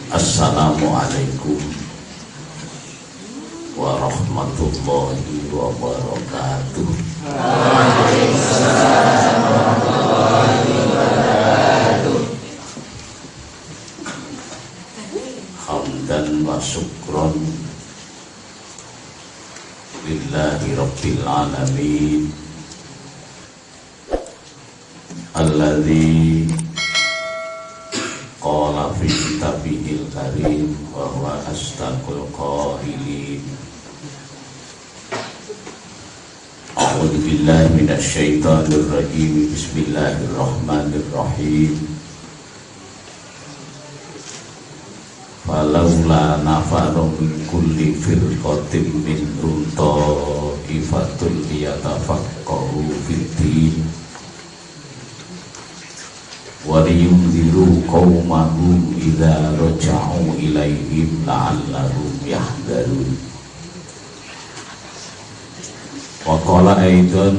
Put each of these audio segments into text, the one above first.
Assalamualaikum warahmatullahi wabarakatuh. Waalaikumsalam warahmatullahi wabarakatuh. Hamdan wa syukron lillahi rabbil alamin alladzi qala fi kitabihil karim wa huwa asdaqul qailin. A'udzu billahi minasy syaithanir rajim. Bismillahirrahmanirrahim. Falaula nafaru min kulli firqatin minhum ta'ifatun liyatafaqahu fid-din wa liyunziru qaumahum idza raja'u ilaihim la'allahum yahdharun. Wa qala aidan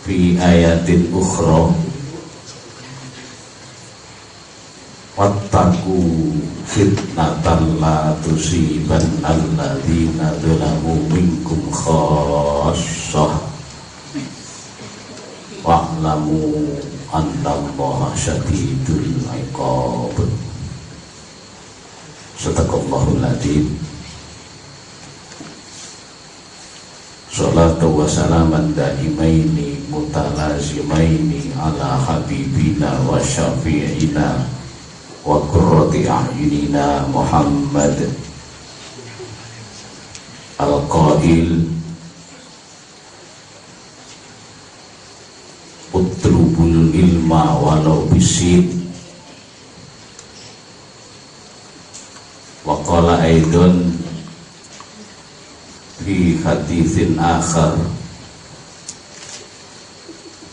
fi ayatin ukhra wattaqu fitnatan la tusiban alladzina dzalamu minkum khassah wa'lamu annallaha syadidul iqab. Sadaqallahul adzim. Salatu wa salaman daimaini mutalazimaini ala habibina wa syafi'ina wa qurrati a'yunina Muhammad al-qail utlubul ilma walau bisin. Wa qala aidan fi haditsin akhar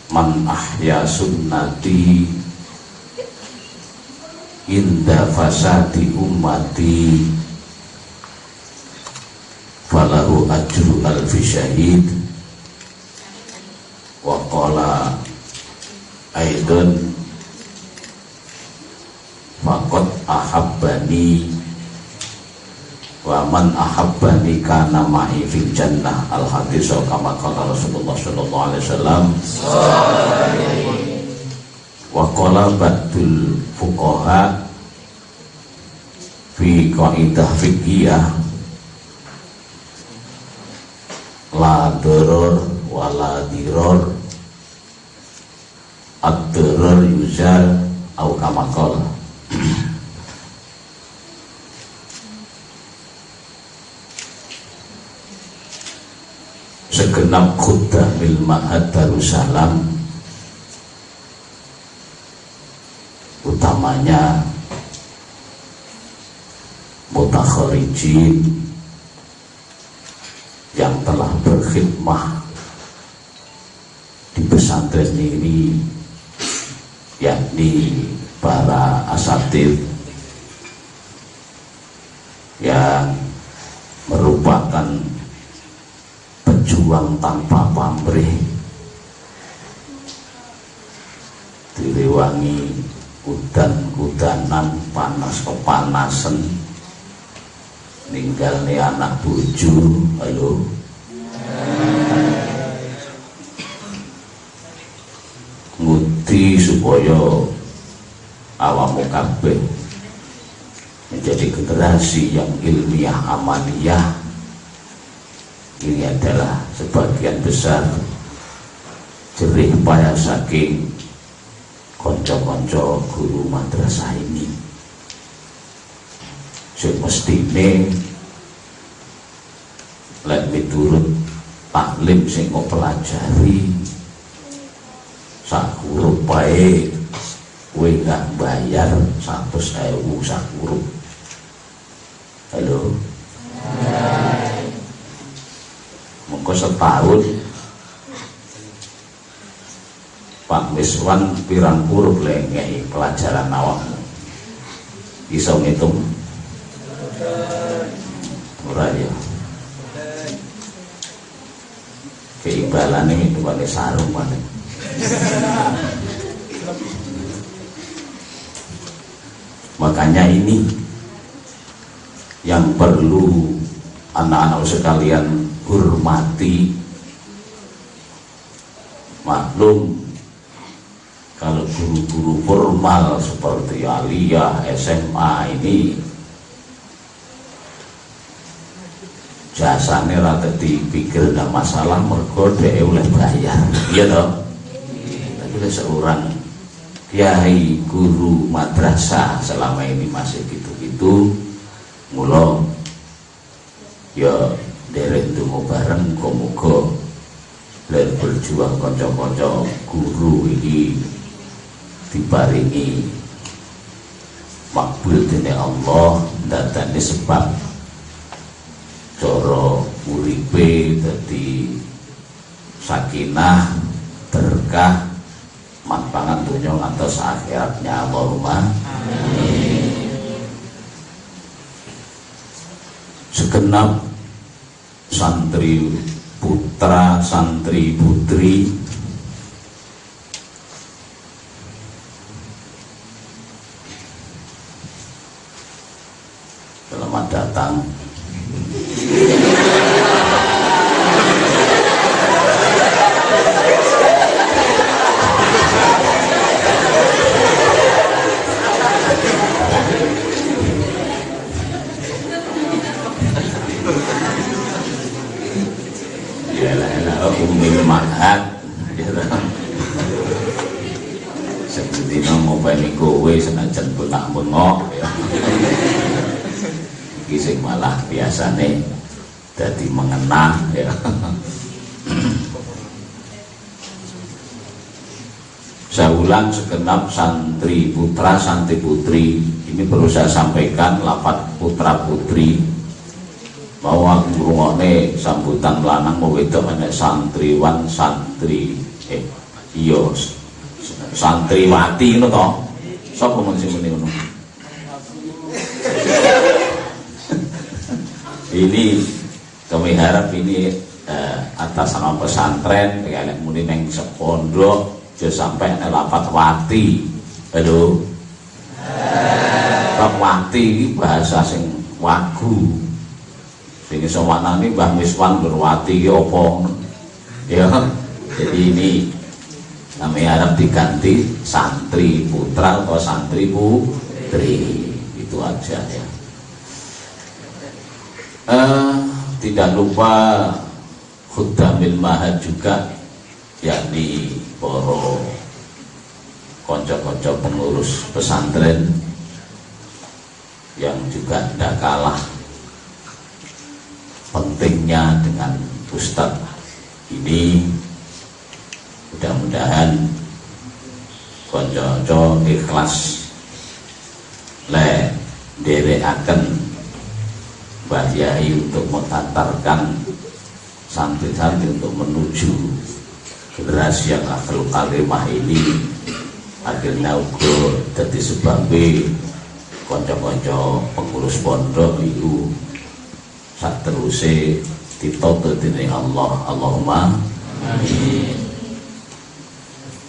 man ahya sunnati inda fasadi ummati falahu ajru alfi syahid. Wa qala aidan faqad ahabbani wa man ahabbani kana ma'i fil jannah. Al hadis kama qala Rasulullah sallallahu alaihi wasallam. Wa qala ba'dul fuqaha fi qaidah fiqhiyah la darar wa la dirar ad-darar yuzal au kama qala. Segenap khutbahil ma'had Darussalam, utamanya mutakharijin yang telah berkhidmah di pesantren ini, yakni para asatidz yang merupakan pejuang tanpa pamrih, direwangi udan-udanan, panas kepanasan, ninggal nih anak bojo, ayo nguti supaya awamu kabeh menjadi generasi yang ilmiah amaliyah. Ini adalah sebagian besar jerih payah saking konco-konco guru madrasah ini. Semestine lek miturut taklim sing kok pelajari sak huruf bae kowe gak bayar 100.000 sak huruf. Halo. Mengko setahun Pak Miswan pirang huruf lengehi pelajaran awakmu. Iso ngitung? Ora ya. Keimbalan ini pakai sarung pakai. Makanya ini yang perlu anak-anak sekalian hormati. Maklum kalau guru-guru formal seperti aliyah, SMA ini jasane rada dipikir nggak masalah, mergo dhek oleh bayar, iya toh. Tapi seorang kiai guru madrasah selama ini masih gitu-gitu, mula ya derek ndonga bareng muga-muga lan berjuang kanca-kanca guru ini diparingi makbul dening Allah, dadane sebab cara uripe dadi sakinah, berkah, manfaat dunia ngantos akhiratnya. Allahumma amin. Segenap santri putra, santri putri selamat datang. Umil manhat seperti mau bani kowe senajan punak bengok ya. Iki sing malah biasane dadi mengenang ya. Saya ulang, segenap santri putra, santri putri, ini perlu saya sampaikan, lapat putra putri, bahwa ngrungokne sambutan lanang mau wedok ana santriwan santri iya santriwati ngono to. Sapa men sing muni ngono? Ini kami harap ini atas nama pesantren kayak muni neng sepondok aja sampai lapat wati. Halo. Wati bahasa sing wagu. Ini semua ini Mbah Miswan berwati apa ya. Jadi ini kami harap diganti santri putra atau santri putri, itu aja ya. Tidak lupa khudamil mahad juga, yakni para konco-konco pengurus pesantren yang juga tidak kalah pentingnya dengan Ustadz ini. Mudah-mudahan konco-konco ikhlas le derekaken Mbah Yai untuk mengantarkan santri-santri untuk menuju generasi yang akhlak karimah ini, akhirnya uga dadi sebabe konco-konco pengurus pondok itu sateruse ditoto dening Allah. Allahumma amin.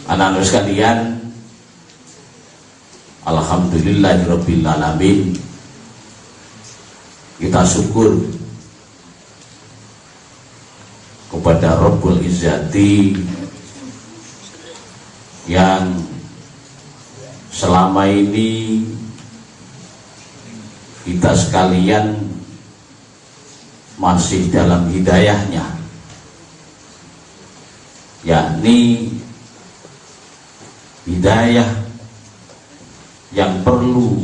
Anak-anak sekalian, alhamdulillahirabbil alamin, kita syukur kepada Rabbul Izzati yang selama ini kita sekalian masih dalam hidayahnya, yakni hidayah yang perlu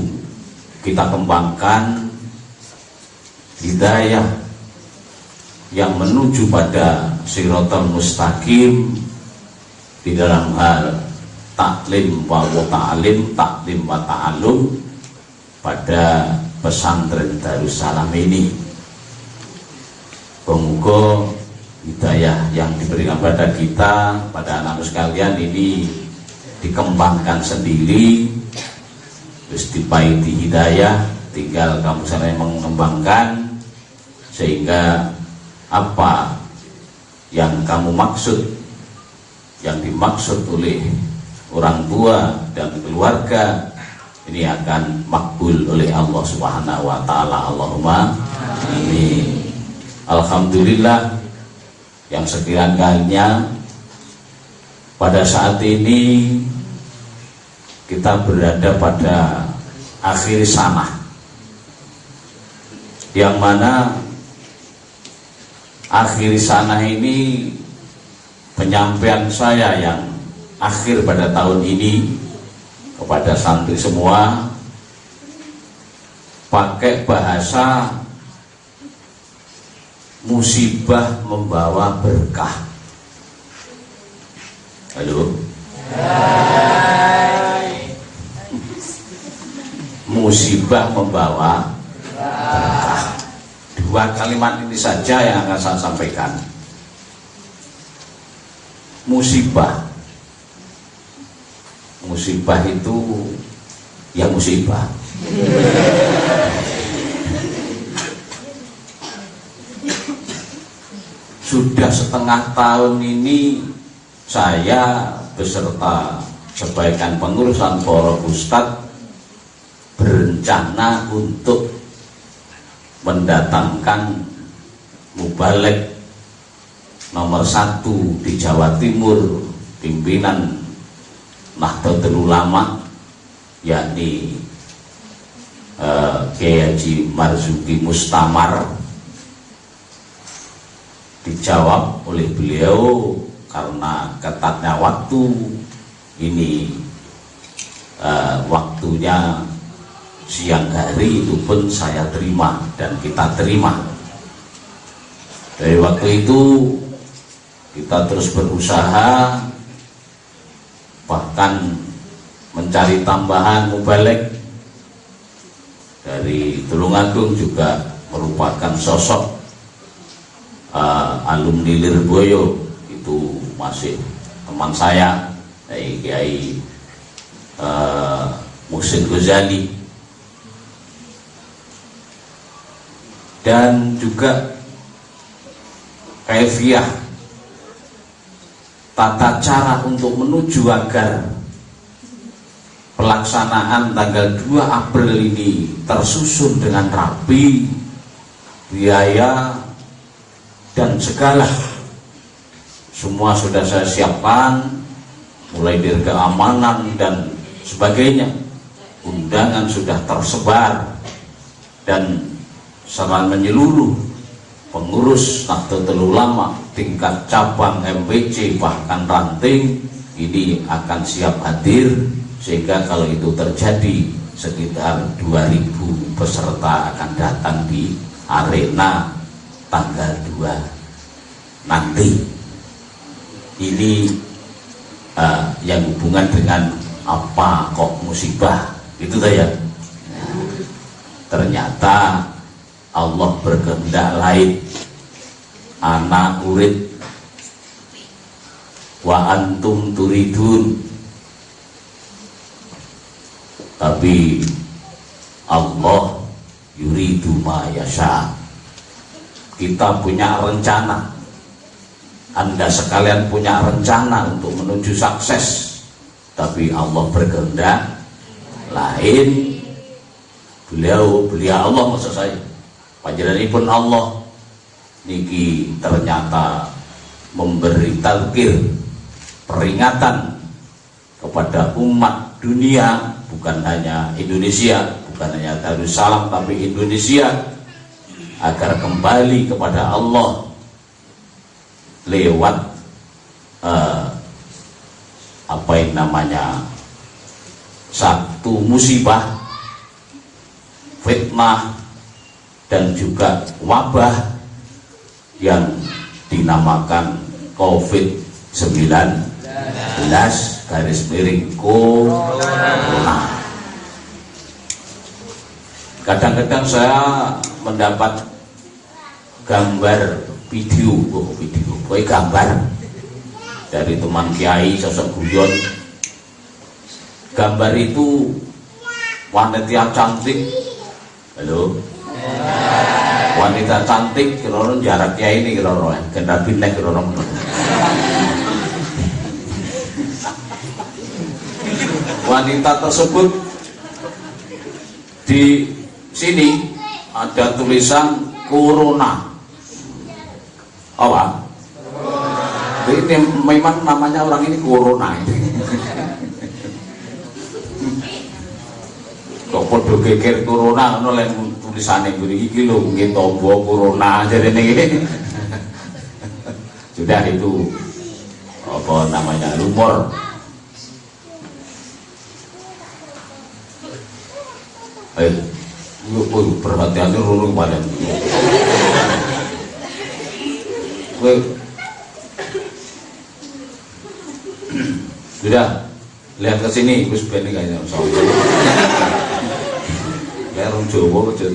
kita kembangkan, hidayah yang menuju pada siratal mustaqim di dalam hal taklim wa ta'alim, taklim wa ta'alum pada pesantren Darussalam ini. Semoga hidayah yang diberikan pada kita, pada anak-anak sekalian ini dikembangkan sendiri, terus dipaiti hidayah, tinggal kamu sana mengembangkan sehingga apa yang kamu maksud, yang dimaksud oleh orang tua dan keluarga ini akan makbul oleh Allah Subhanahu wa taala. Allahumma amin. Alhamdulillah yang sekian kalinya pada saat ini kita berada pada akhir sana, yang mana akhir sana ini penyampaian saya yang akhir pada tahun ini kepada santri semua pakai bahasa musibah membawa berkah. Halo? Musibah membawa berkah. Dua kalimat ini saja yang akan saya sampaikan. Musibah itu ya musibah. Sudah setengah tahun ini saya beserta sebagian pengurusan para ustadz berencana untuk mendatangkan mubalek nomor 1 di Jawa Timur, pimpinan Nahdlatul Ulama, yakni Kiai Haji Marzuki Mustamar. Dijawab oleh beliau karena ketatnya waktu ini, waktunya siang hari itu pun saya terima dan kita terima. Dari waktu itu kita terus berusaha, bahkan mencari tambahan mubalek. Dari Tulungagung juga merupakan sosok alumni Lirboyo, itu masih teman saya, Kiai Muhsin Ghazali, dan juga kaifiah tata cara untuk menuju agar pelaksanaan tanggal 2 April ini tersusun dengan rapi, biaya dan segala semua sudah saya siapkan, mulai dari keamanan dan sebagainya. Undangan sudah tersebar dan secara menyeluruh pengurus Nahdlatul Ulama tingkat cabang, MPC, bahkan ranting ini akan siap hadir, sehingga kalau itu terjadi sekitar 2000 peserta akan datang di arena tanggal 2 nanti. Ini yang hubungan dengan apa kok musibah itu saya. Ternyata Allah berkehendak lain. Ana urid wa antum turidun, tapi Allah yuridu ma yasha. Kita punya rencana, Anda sekalian punya rencana untuk menuju sukses, tapi Allah berkehendak lain. Beliau Allah, maksud saya panjenenganipun Allah niki ternyata memberi talqir, peringatan kepada umat dunia, bukan hanya Indonesia, bukan hanya Darussalam, tapi Indonesia, agar kembali kepada Allah lewat apa yang namanya satu musibah, fitnah, dan juga wabah yang dinamakan COVID-19 (corona). Kadang-kadang saya mendapat gambar video gambar dari teman kiai sosok guyon. Gambar itu wanita cantik, halo, wanita cantik, kira-kira jarak kiai ini kira-kira kena binek kira-kira. Wanita tersebut Di sini ada tulisan corona. Apa? Ini memang namanya orang ini corona ini. Kok podo geger corona ngono lek tulisane mriki iki lho nggih tombo corona jarene iki. Sudah itu apa namanya rumor. Ayo, perhatian rurung badan. Sudah lihat ke sini, Gus Ben kayaknya kayak orang Jawa aja.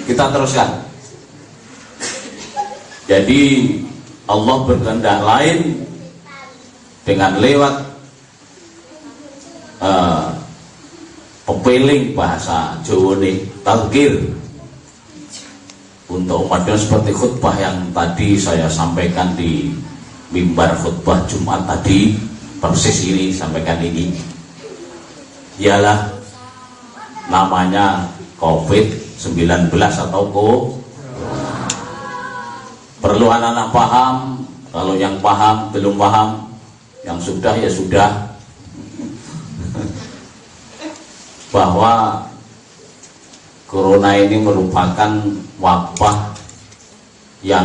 Kita teruskan. Jadi Allah berkehendak lain dengan lewat pepeling bahasa Jawa nih, tazkir untuk umatnya seperti khutbah yang tadi saya sampaikan di mimbar khutbah Jumat tadi, persis ini sampaikan ini, ialah namanya COVID-19 atau perlu anak-anak paham. Kalau yang paham, belum paham, yang sudah ya sudah, bahwa corona ini merupakan wabah yang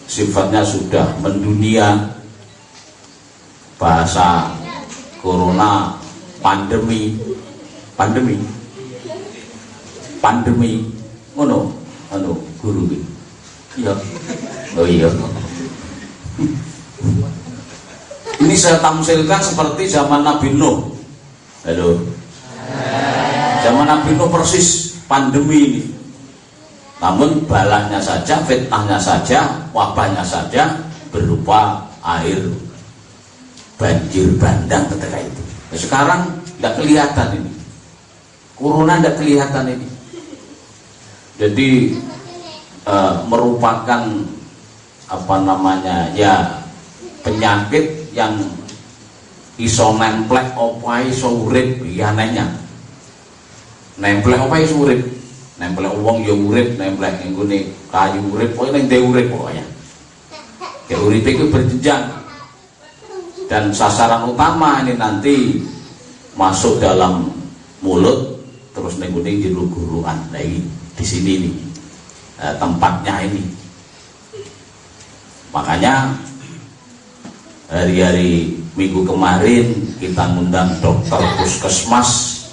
sifatnya sudah mendunia. Bahasa corona pandemi ngono guru iki. Iya. Oh iya. Ini saya tamsilkan seperti zaman Nabi Nuh. Halo. Zaman Nabi Nuh persis pandemi ini. Namun balanya saja, fitnahnya saja, wabahnya saja berupa air banjir bandang ketika itu. Nah, sekarang tidak kelihatan ini. Corona tidak kelihatan ini. Jadi merupakan apa namanya ya penyakit yang iso nemplek apa iso urip liyanenya. Nemplek apa iso urip? Nemplek wong ya urip, nemplek nggone kayu urip, pokoke ning dhewe urip pokoknya. Ya uripe itu berjenjang. Dan sasaran utama ini nanti masuk dalam mulut terus ning gone jero guruan. Nah ini di sini nih tempatnya ini. Makanya hari-hari minggu kemarin kita ngundang dokter puskesmas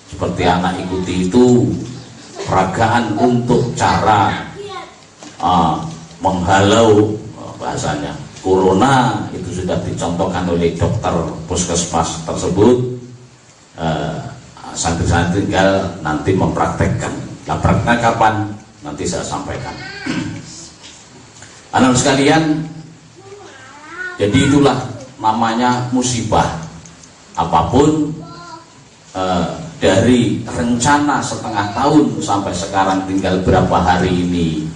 seperti anak ikuti itu peragaan untuk cara menghalau bahasanya corona itu sudah dicontohkan oleh dokter puskesmas tersebut. Santri-santri tinggal nanti mempraktekkan. Nah, prakteknya kapan? Nanti saya sampaikan. Anak sekalian, jadi itulah namanya musibah. Apapun dari rencana setengah tahun sampai sekarang tinggal berapa hari ini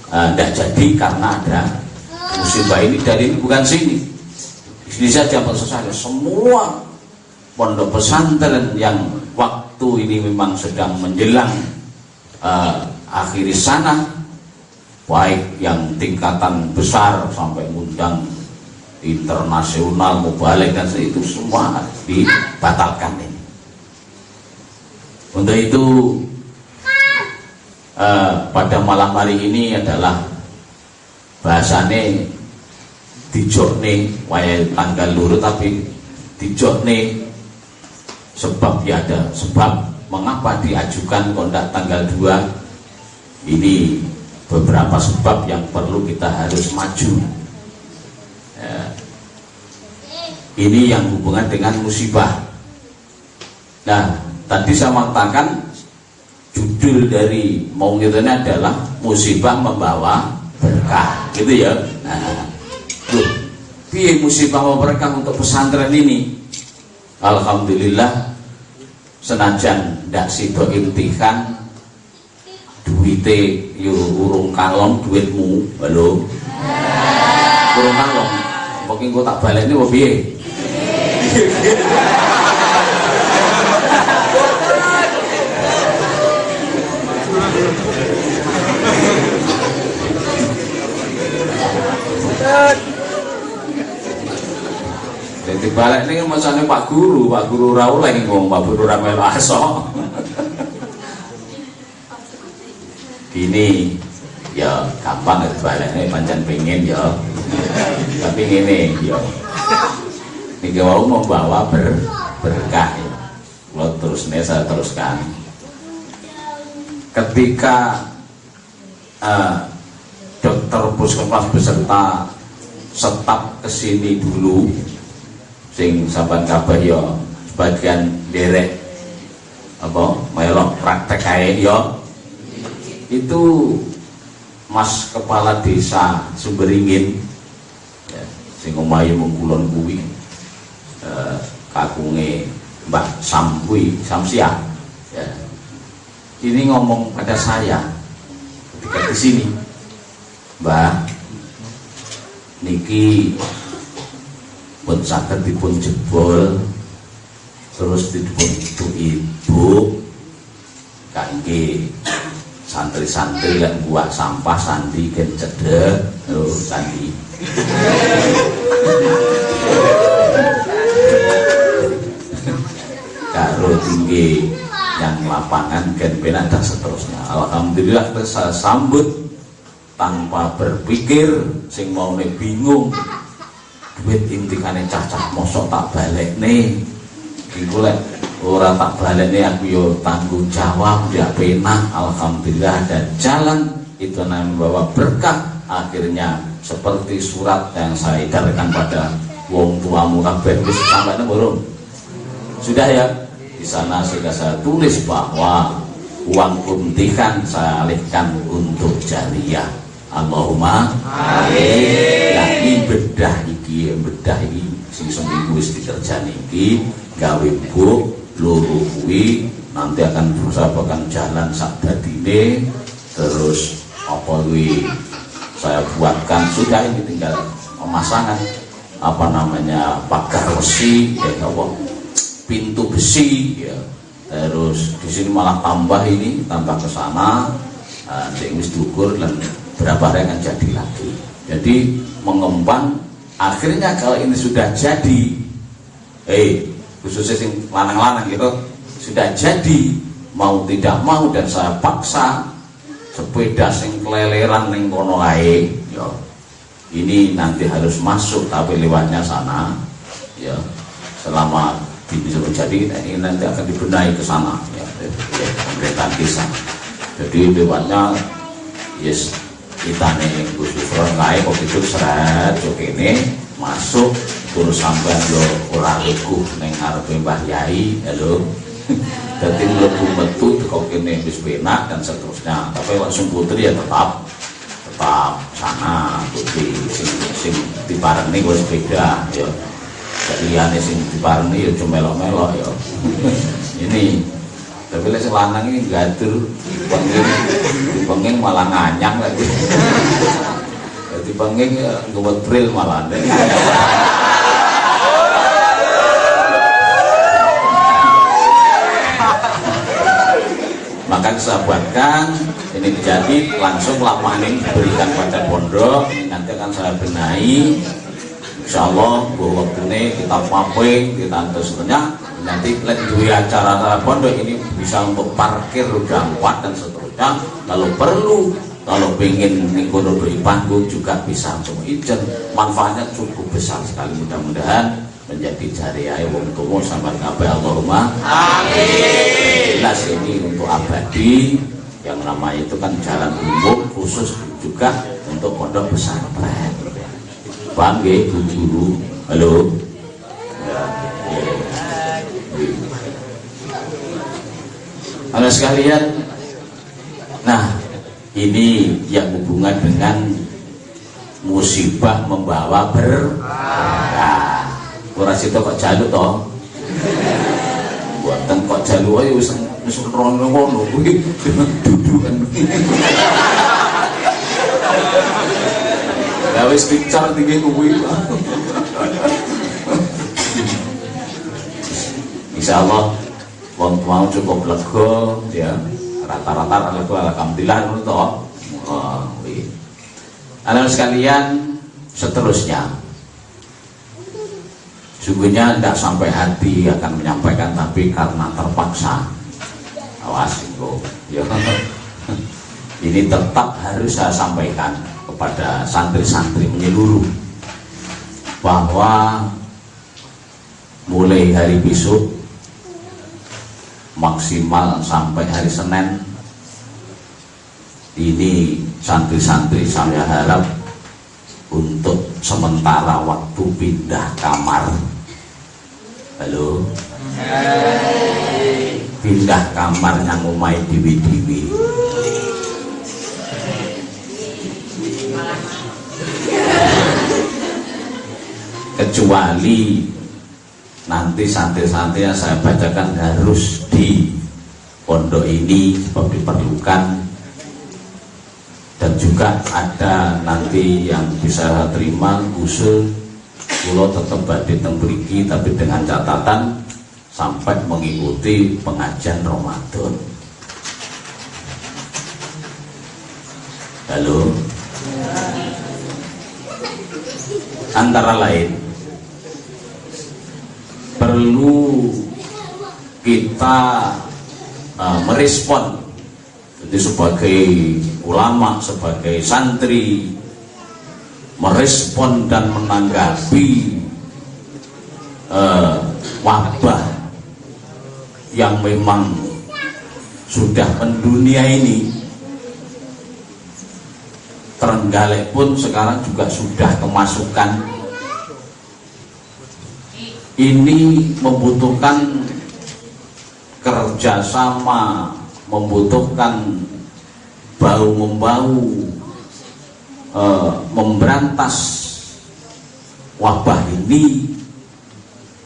tidak jadi karena ada musibah ini. Dari ini bukan sini, sini saja selesai. Semua pondok pesantren yang waktu ini memang sedang menjelang akhiri sana, baik yang tingkatan besar sampai undang internasional, mubalik dan itu semua dibatalkan ini. Untuk itu pada malam hari ini adalah bahasane dijokne wae tanggal luru, tapi dijokne sebab ya ada sebab mengapa diajukan kondak tanggal 2 ini. Beberapa sebab yang perlu kita harus maju ya. Ini yang hubungan dengan musibah. Nah tadi saya mengatakan judul dari maulidnya adalah musibah membawa berkah, gitu ya. Nah, piye musibah membawa berkah untuk pesantren ini? Alhamdulillah, senajan ndak sido imtihan, duwite yo urung kalong duitmu, halo. Urung kalong. Mungkin kok tak baleni opo piye? dibalik ini kan macamnya Pak Guru ora oleh ngomong Pak Guru ora melu aso. Gini ya gampang dibalik ini pancen pengen ya. Tapi ngene ya. Niki wau membawa berkah ya. Kalau terusnya saya teruskan. Ketika dokter puskesmas beserta staf kesini dulu, sing saban kabeh ya sebagian derek apa melok praktek kae ya, itu Mas Kepala Desa Sumberingin ya, sing omahe mung kulon kuwi kakunge Mbak Samsia ya. Ini ngomong pada saya ketika di sini, Mbah, niki pun saged dipun jebol terus dipun ibu kangge santri-santri yang buat sampah sandi gen cedek lho sandi. Karo tinggi yang lapangan gen penak dan seterusnya. Alhamdulillah saya sambut tanpa berpikir, sing mau bingung duit intikane cacah mosok tak balik nih iku lek ora tak balik nih aku yo tanggung jawab ya penak. Alhamdulillah dan jalan itu membawa berkah. Akhirnya seperti surat yang saya edarkan pada wong tuamu kabeh wis sampai burung sudah ya. Di sana sudah saya tulis bahwa uang untikan saya alihkan untuk jariyah. Allahumma amin. Nah ini bedah iki sing seminggu wis dikerjani iki gawe buk loro kuwi nanti akan berusaha jalan sak dadine terus apa kuwi saya buatkan sudah ini tinggal pemasangan apa namanya pagar besi ya apa pintu besi ya. Terus di sini malah tambah ke sana wis diukur dan berapa hari akan jadi lagi. Jadi mengembang akhirnya kalau ini sudah jadi khususnya sing lanang-lanang gitu sudah jadi mau tidak mau dan saya paksa sepeda sing keleleran ning kono ae ya. Ini nanti harus masuk tapi lewatnya sana ya. Selama ini sudah jadi ini nanti akan dibenahi ke sana ya, pemerintahan desa. Jadi lewatnya yes kita nih khusus orang kok itu seret cok ini masuk terus sampai lo orang iku neng ngarepe Mbah Yai halo. Jadi mlebu metu kok kene wis penak dan seterusnya. Tapi langsung putri ya tetap sana putri sing diparengi wis beda ya. Jadi ane sing diparengi ya cuma melok-melok ya. Ini tapi lek lanang ini gadur dipenging malah nganyang lagi. Jadi penging ngewetril malah. Maka saya buatkan ini jadi langsung lapangan ini diberikan pada pondok. Nanti akan saya benahi. Insya Allah bahwa waktu ini kita mapping, kita seterusnya. Nanti di acara pondok ini bisa untuk parkir roda 4 dan seterusnya. Kalau perlu, kalau ingin ngikono beri panggung juga bisa untuk izin. Manfaatnya cukup besar sekali. Mudah-mudahan menjadi jariah wong tuwa sampai kabeh. Allahumma amin. Jelas ini untuk abadi yang namanya itu kan jalan umum khusus juga untuk pondok pesantren. Bangge guru, halo. Halo sekalian. Nah, ini yang hubungan dengan musibah membawa berkah. Ora sito kok jaluk to. Buatan kok jaluk ae wis rono ngono kuwi dudukan. Ya wis bicara tinggi kuwi. Insyaallah wong mau cukup lega ya. Rata-rata lega alhamdulillah ngono to. Anak sekalian, seterusnya sungguhnya tidak sampai hati akan menyampaikan, tapi karena terpaksa. Awas kok ya. Ini tetap harus saya sampaikan kepada santri-santri menyeluruh bahwa mulai hari besok maksimal sampai hari Senin ini santri-santri saya harap untuk sementara waktu pindah kamar. Halo, pindah kamar yang umai diwi-diwi. Kecuali nanti santri-santri yang saya bacakan harus di pondok ini sebab diperlukan, dan juga ada nanti yang bisa saya terima usul kulo tetap badhe teng mriki, tapi dengan catatan sampai mengikuti pengajian Ramadan. Halo, antara lain perlu kita merespon. Jadi sebagai ulama, sebagai santri, merespon dan menanggapi wabah yang memang sudah mendunia ini. Trenggalek pun sekarang juga sudah kemasukan. Ini membutuhkan kerjasama, membutuhkan bau-membau, memberantas wabah ini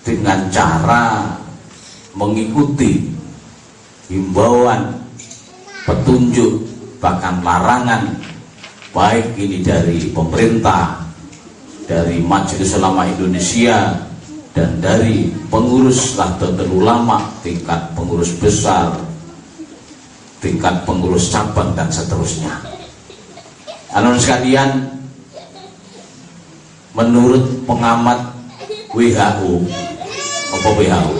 dengan cara mengikuti himbauan, petunjuk, bahkan larangan, baik ini dari pemerintah, dari Majelis Ulama Indonesia, dan dari pengurus Nahdlatul Ulama, tingkat pengurus besar, tingkat pengurus cabang, dan seterusnya. Anak sekalian, menurut pengamat WHO, apa WHO?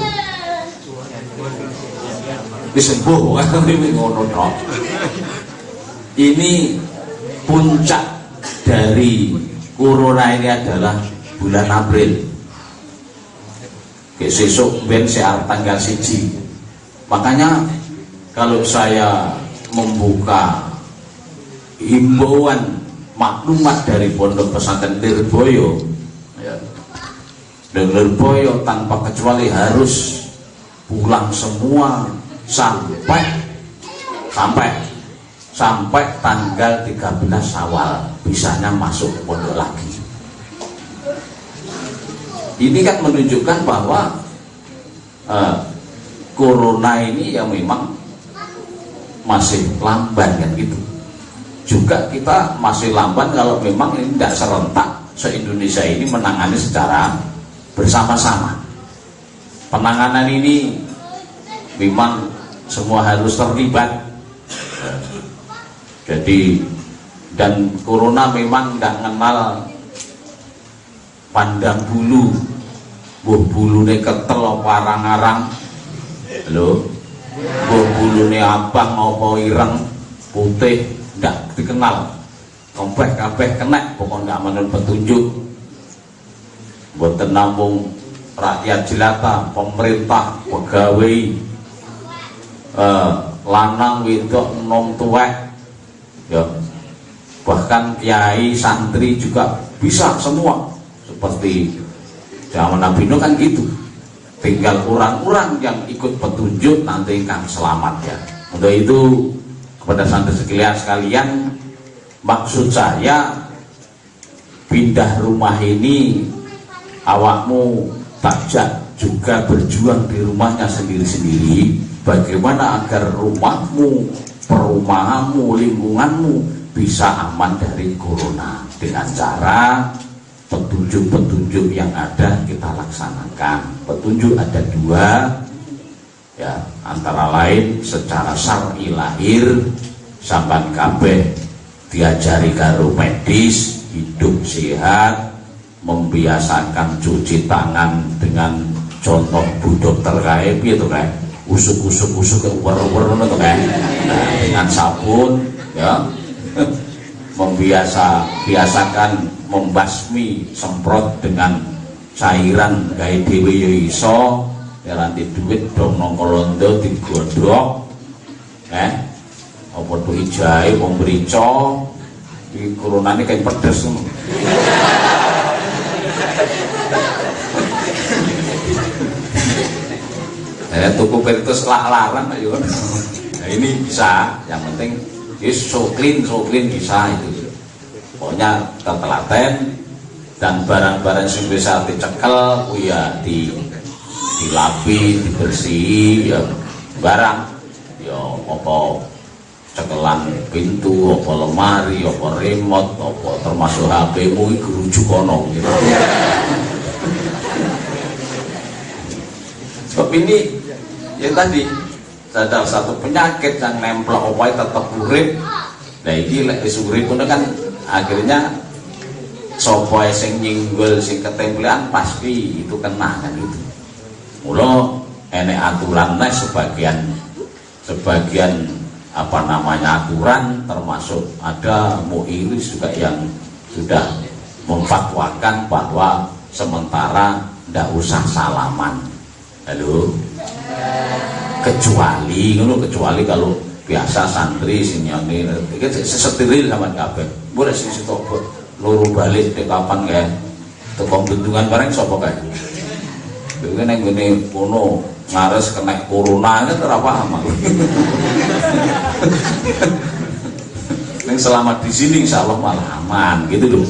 Disembuh kan ini ngono tok. Ini puncak dari corona ini adalah bulan April. Sesuk ben sear tanggal 1. Makanya kalau saya membuka himbauan maklumat dari Pondok Pesantren Lirboyo, ya, dan Lirboyo tanpa kecuali harus pulang semua sampai tanggal 13 Syawal, bisanya masuk pondok lagi. Ini kan menunjukkan bahwa corona ini ya memang masih lamban kan gitu. Juga kita masih lamban kalau memang ini tidak serentak se-Indonesia ini menangani secara bersama-sama. Penanganan ini memang semua harus terlibat. Jadi, dan corona memang tidak mengenal pandang bulu, bulune ketel apa arang-arang. Halo, bulune abang apa ireng putih, tidak dikenal. Kabeh kena, pokoknya tidak menurut petunjuk. Mboten namung rakyat jelata, pemerintah, pegawai, lanang wedok nom tuwek, ya, bahkan kiai santri juga bisa semua. Seperti zaman Nabi Nuh kan gitu, tinggal orang-orang yang ikut petunjuk nanti kan selamat ya. Untuk itu kepada santri sekalian, maksud saya pindah rumah ini awakmu takjak juga berjuang di rumahnya sendiri-sendiri, bagaimana agar rumahmu, perumahanmu, lingkunganmu bisa aman dari corona dengan cara petunjuk-petunjuk yang ada kita laksanakan. Petunjuk ada 2 ya, antara lain secara syar'i lahir sampean kabeh diajari karo medis, hidup sehat, membiasakan cuci tangan dengan contoh Bu Dokter kae piye to kae usuk-usuk uwer-uwer ngono to kae dengan sabun ya biasakan membasmi semprot dengan cairan gawe dhewe ya iso ya nanti duit dong nang kolondo digodhog apa tuh ijae wong mrica iki kurunane kayak pedes ngono. Tuku pertus larang ayo. Nah, ini bisa, yang penting so clean bisa itu. Pokoknya tertelaten dan barang-barang yang bisa dicekel ya dilapi, dibersihi ya barang ya apa cekelan pintu, apa lemari, apa remote, apa termasuk HP-mu iki rujuk kono gitu. Sebab ini yang tadi ada satu penyakit yang nempel opai tetap urip. Nah ini lek urip pun kan akhirnya sopo sing nyinggol sing ketempelan pasti itu kena kan itu. Mula enek aturan nek sebagian apa namanya aturan, termasuk ada MUI juga yang sudah memfatwakan bahwa sementara ndak usah salaman. Halo. Kecuali kalau biasa santri sinyone iki sesteril sama kabeh. Boleh sing sitopo loro balik te kapan kae. Teko bendungan bareng sapa kae. Dhewe ning ngene kono ngares kena corona kan ora paham aku. Ning selamat di sini insyaallah malah aman gitu loh.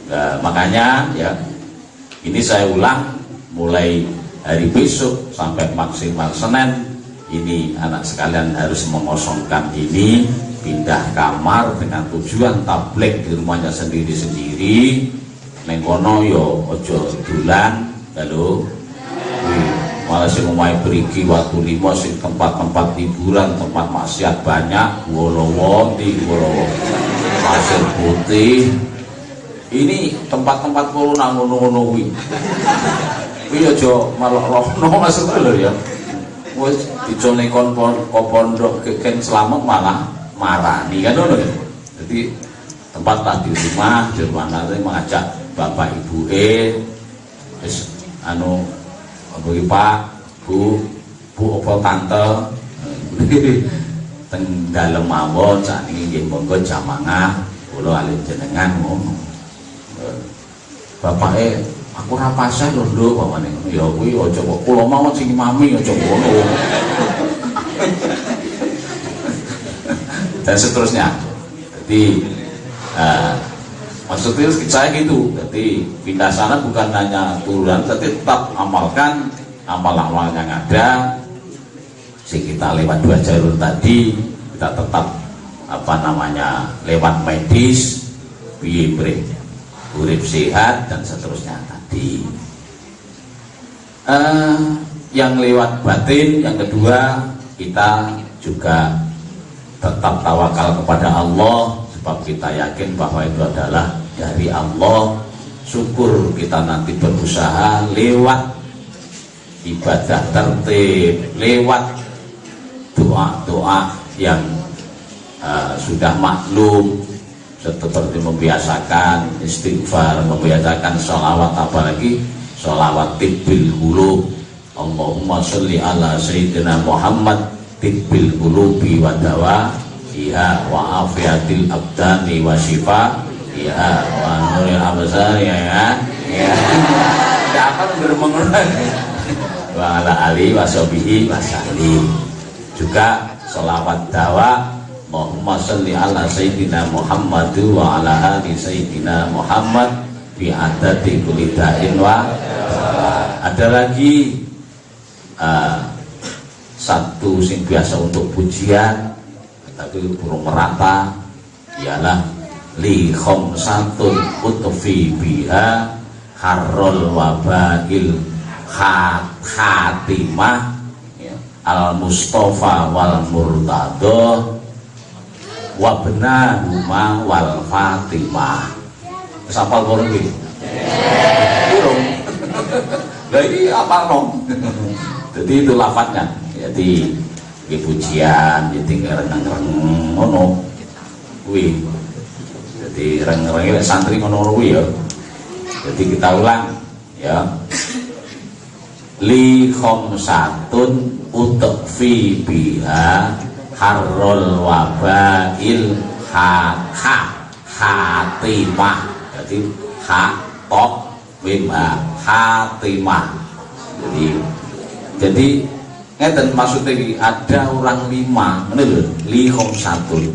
Nah, makanya ya ini saya ulang mulai hari besok sampai maksimal Senin ini anak sekalian harus mengosongkan ini, pindah kamar dengan tujuan tabligh di rumahnya sendiri-sendiri. Neng kono yo ojo dulan, halo. Malah sing omahe beriki waktu 5 sing tempat-tempat hiburan, tempat maksiat banyak, Wolowo di Wolowo. Pasir Putih. Ini tempat-tempat kulo nang ngono-ngono kuwi. Kuwi aja malah rohno maksud lho ya. Wis dicone kon pondok keken selamat malah marani kan ngono ya. Jadi tempat di rumah nanti mengajak bapak ibu wis anu Pak, Bu apa tante teng dalem mawon sakniki nggih monggo jamangah kula alih jenengan ngono. Bapake aku ora pasah lho Nduk pamane ngono ya kuwi aja kok kula mawon sing mami aja ngono. Dan seterusnya. Jadi maksudnya saya gitu. Jadi pindah sana bukan hanya turunan, tapi tetap amalkan amal-amal yang ada. Si kita lewat 2 jalur tadi, kita tetap apa namanya lewat medis, piye urip sehat dan seterusnya tadi. Yang lewat batin, yang kedua kita juga tetap tawakal kepada Allah, sebab kita yakin bahwa itu adalah dari Allah. Syukur kita nanti berusaha lewat ibadah tertib, lewat doa-doa yang sudah maklum, seperti membiasakan istighfar, membiasakan sholawat, apalagi sholawat tibbil qulub. Allahumma sholli ala sayyidina Muhammad tibbil qulubi wa dawa iha wa afiatil abdani wa shifa iha wa nuril absar ya akan bermengulang wa ala ali wa sahbihi wa sallim. Juga sholawat dawa Allahumma sholli ala sayyidina Muhammad wa ala ali sayyidina Muhammad bi adati kulli da'in wa ada lagi satu sing biasa untuk pujian tapi burung merata ialah li khamsatun utfi biha harrul wabail khatimah ya, al mustafa wal murtado wa benahuma wal fatimah. Sapal burung iki Burung. Lah iki apa nom? Jadi itu lafadznya. Jadi pujian, jadi ngereng-ngereng ngono. Kuwi. Jadi reng-reng santri ngono kuwi ya. Jadi kita ulang ya. Li khamsatun utfi biha harrul wabail hatimah. Jadi top wima hatimah. Jadi ngeten maksudnya ada orang 5 ngene lho, li khamsatun.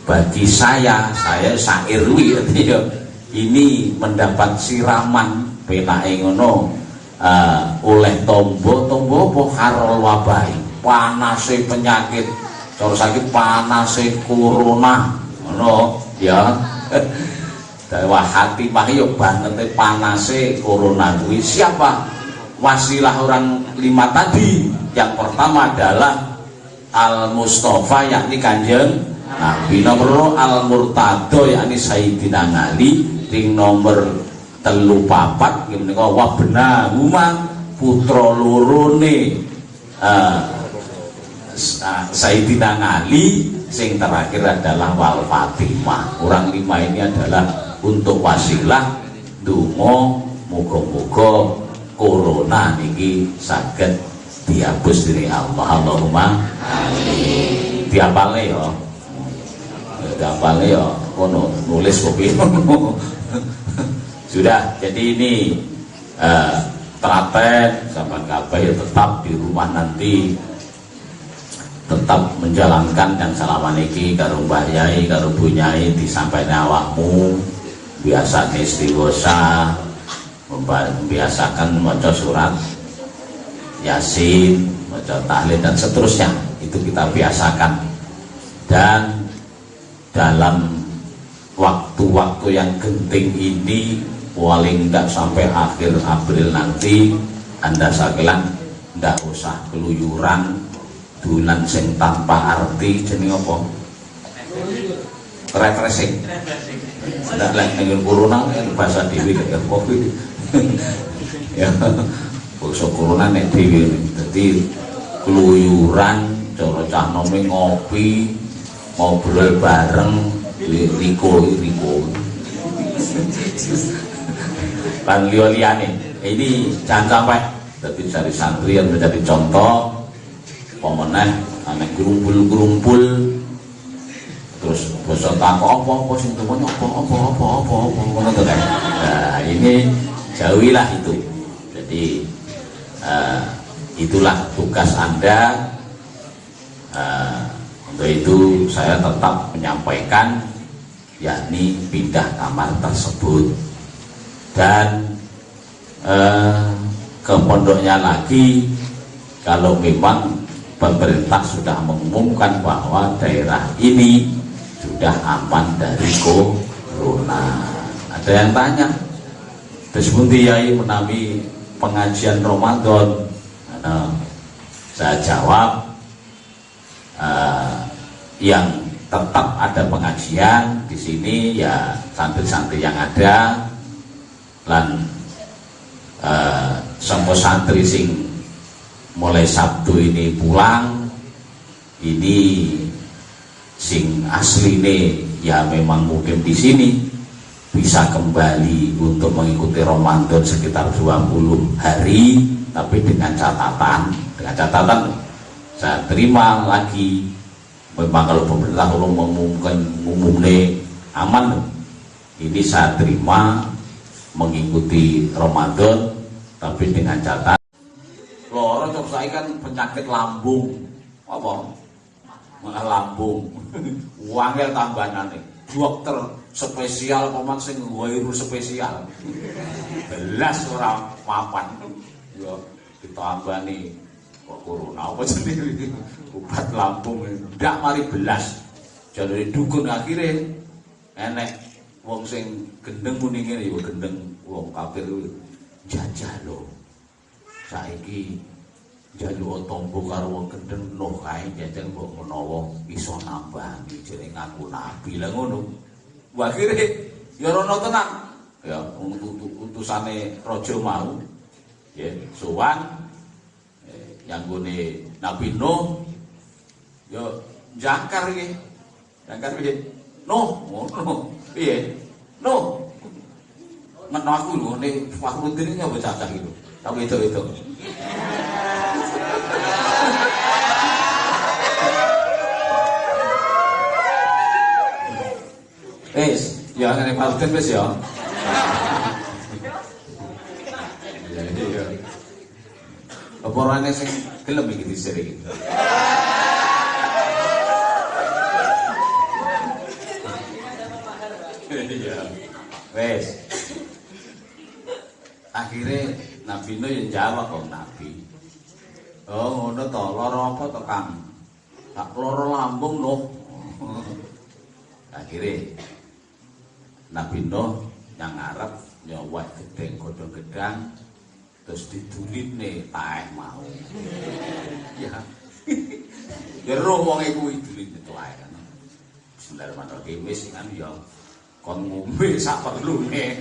Bagi saya syair ini mendapat siraman penake ngono oleh tombo apa harul wabai, panase penyakit, cara saiki panase corona ngono ya. Dawa hati mah yo banget panase corona kuwi. Siapa wasilah orang 5 tadi? Yang pertama adalah Al Mustafa yakni Kanjeng Nabi, nomor Al-Murtado yakni Sayyidina Ali, ring nomor 34 menika wabna huma putra lorone Sayyidina Ali, sing terakhir adalah Wal Fatimah. Orang 5 ini adalah untuk wasilah donga muga-muga corona niki saged dihapus dari Allah. Allahumma amin. Diapale ya. Diapale ya kono nulis kopi. Sudah, jadi ini telaten sama kabeh ya tetap di rumah nanti tetap menjalankan yang selama niki karo Mbah Yai karo Bu Nyai disampaikan awakmu biasa istighosah, membiasakan maca surat Yasin, maca tahlil dan seterusnya, itu kita biasakan. Dan dalam waktu-waktu yang genting ini paling tidak sampai akhir April nanti Anda sakelan tidak usah keluyuran dulan sing tanpa arti jeneng apa? Refreshing. Ndak lek ning corona bahasa dhewe kaya Covid. Ya. Basa corona nek dhewe dadi keluyuran cara cah nome ngopi, ngobrol bareng, riko. Lan liya-liyane. Ini jangan sampai tapi cari santri yang menjadi contoh pemenang anak gerumpul terus basa takok apa sing tuwanya apa ngono to kan. Nah, ini jauhilah itu. Jadi itulah tugas Anda. Untuk itu saya tetap menyampaikan yakni pindah kamar tersebut dan ke pondoknya lagi kalau memang pemerintah sudah mengumumkan bahwa daerah ini sudah aman dari corona. Ada yang tanya, terus pundi Yai menami pengajian Ramadan? Saya jawab, yang tetap ada pengajian di sini ya santri-santri yang ada, lan semua santri sing mulai Sabtu ini pulang, ini sing asli nih ya memang mungkin di sini bisa kembali untuk mengikuti Ramadan sekitar 20 hari, tapi dengan catatan saya terima lagi memang kalau pemerintah kalau mengumumkan aman, ini saya terima mengikuti Ramadan tapi dengan catatan loro cok saya kan penyakit lambung apa lambung wangel tambahan nih dokter spesial pemak sing nggoiru spesial belas orang papan yo ditambah nih kok corona apa sendiri obat lambung ndak mari belas jadi dukun akhirnya enek wong sing gendeng muni ngene yo gendeng wong kafir jajah lho saiki njaluk tombo karo wong gendeng loh kae jajan mbok menawa iso nambah jeneng ngaku nabi lah ngono. Akhire ya rono tenan ya utusane raja mau ya sowan yang gone Nabi Nuh ya jangkar iki piye ngono piye men aku lho ning Fakhrudin iki apa cacah gitu tapi itu ya ngene Fakhrudin wis ya apa orangnya sing gelem iki diseri iki. Iya. Wes. Akhirnya Nabi Nuh yang jawab kok Nabi. Oh ngono to, lara apa to Kang? Tak lara lambung Nuh. Akhirnya Nabi Nuh yang ngarep nyowek gedeng godhong gedang terus didulitne taeh mau. Ya. Ya roh wong iku dulitne taeh kan. Bismillahirrahmanirrahim wis kan ya kon ngombe sak perlune.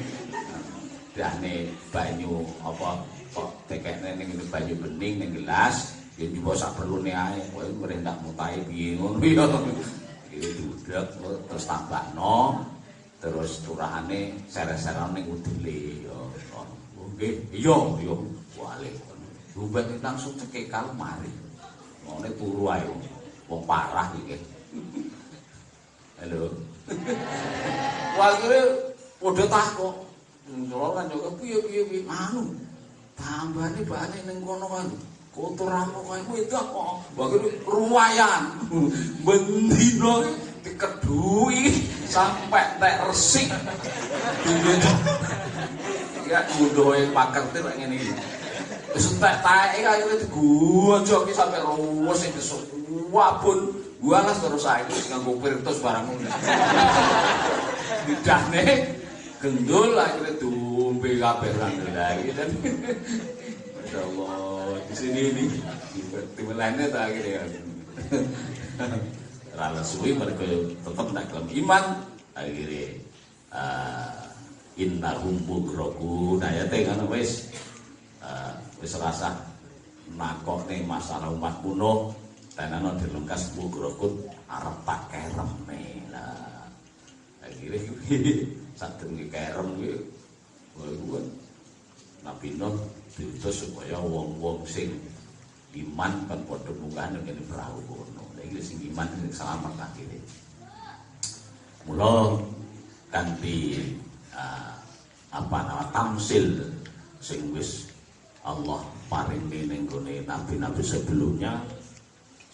Dane banyu apa kok tekekne ning banyu bening ning gelas ya nyoba sak perlune ae kowe merendak mutahe piye ngono ya. Iki dudek terus tambahno terus turahane sere-seran ning udele ya. Nggih, iya, wale. Ruben langsung cekek mari. Ngene turu ae. Wong parah iki. Halo. Walire padha takok. Njolo kan yo piye anu. Tambane bane ning kono kan. Kotoranmu kae itu kok. Bagene ruwayan. Bendino dikedui sampai tek resik. Ya ngunduhe pakerti kok ngene iki. Wis entek taeke akhire digojo iki sampe ruwes sing wabun. Walas terus saiki nganggo pirtus barang ngono. Lidahne gendul akhire diombe kabeh lha iki ten. Masyaallah di sini ini timelane ta akhire. Rala suwi mereka tetep ndak kelem iman akhire innahum bughrakun ayate kan wis rasah nakokne masalah umat kuno tenano dilengkas bughrakun arep tak kereme lah akhire sadurunge kerem kuwi kuwi Nabi Nuh diutus supaya wong-wong sing iman kan padha munggah ning perahu kono lha iki sing iman sing selamat akhire mula kanthi apa nama tamsil sing wis Allah paringi ning gone nabi-nabi sebelumnya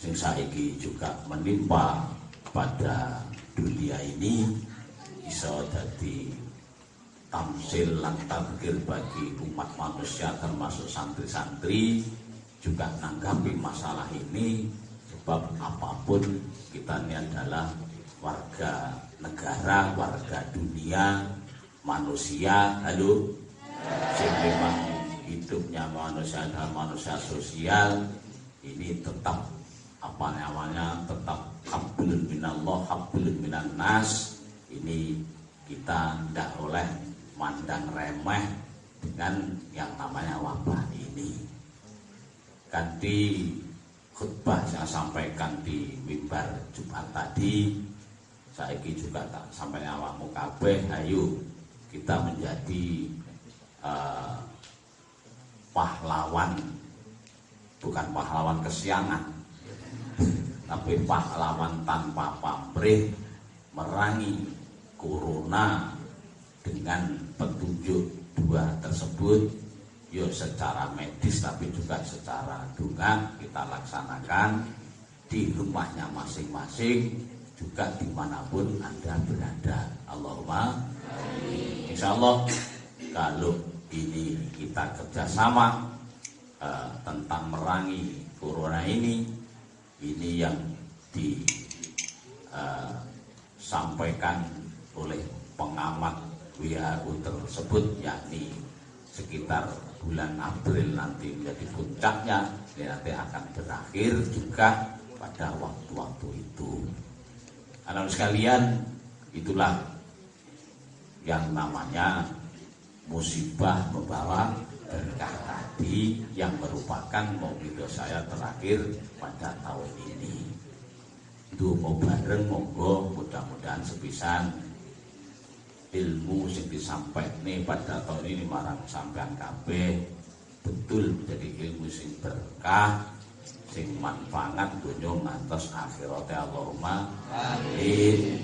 sing saiki juga menimpa pada dunia ini iso dadi tamsil lan tadzkir bagi umat manusia termasuk santri-santri juga nanggapi masalah ini sebab apapun kita ini adalah warga negara, warga dunia manusia, halo, sing memang hidupnya manusia adalah manusia sosial, ini tetap apa namanya, tetap hablun minallah, hablun minan nas. Ini kita tidak boleh mandang remeh dengan yang namanya wabah ini. Ganti khutbah saya sampaikan di mimbar Jumat tadi, saiki juga tak sampai awakmu kabeh, ayo kita menjadi pahlawan, bukan pahlawan kesiangan, tapi pahlawan tanpa pamrih merangi corona dengan petunjuk dua tersebut, yo secara medis tapi juga secara doa kita laksanakan di rumahnya masing-masing, juga dimanapun Anda berada. Allahumma amin. Insya Allah kalau ini kita kerjasama tentang merangi corona ini yang disampaikan oleh pengamat WHO tersebut, yakni sekitar bulan April nanti menjadi puncaknya, nanti akan berakhir juga pada waktu-waktu itu. Anak sekalian, itulah yang namanya musibah membawa berkah tadi yang merupakan maulidah saya terakhir pada tahun ini. Itu mau bareng monggo, mudah-mudahan sepisan ilmu yang disampaikan pada tahun ini marang sampean kabeh betul menjadi ilmu sing berkah, sing manfaat dunya ngantos akhirat. Allahumma amin.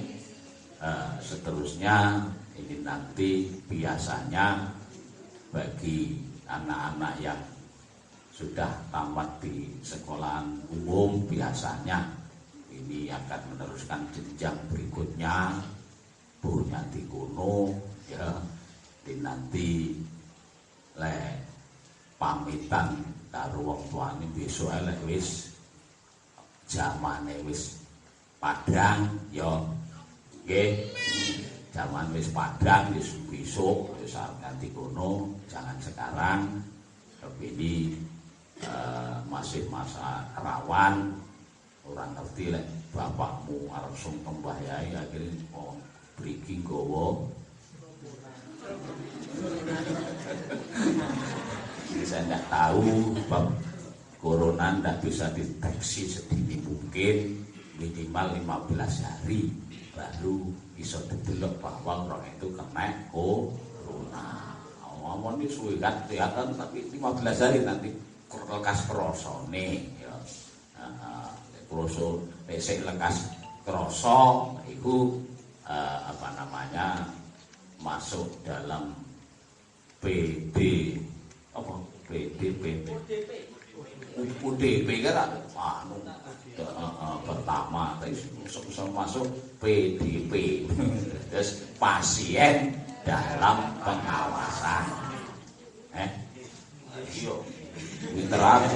Seterusnya ini nanti biasanya bagi anak-anak yang sudah tamat di sekolahan umum biasanya ini akan meneruskan jenjang berikutnya. Punya di kuno ya, di nanti le pamitan karo wong tuane besok elek wis zamane wis padang ya nggih, zaman wis padang wis besok wis ganti kuno, jangan sekarang. Tapi ini masih masa rawan, orang ngerti lek bapakmu arep sung pembahyai akhirnya mriki nggawa saya tidak tahu bab corona tidak bisa dideteksi sedini mungkin, minimal 15 hari baru bisa didelok bahwa orang itu kena corona. Ngomong ini suwe kan kelihatan, tapi 15 hari nanti lekas krosone ya. Kroso lesek lekas kroso itu masuk dalam UDP kan pertama masuk PDP terus pasien dalam pengawasan. Iya pinter aku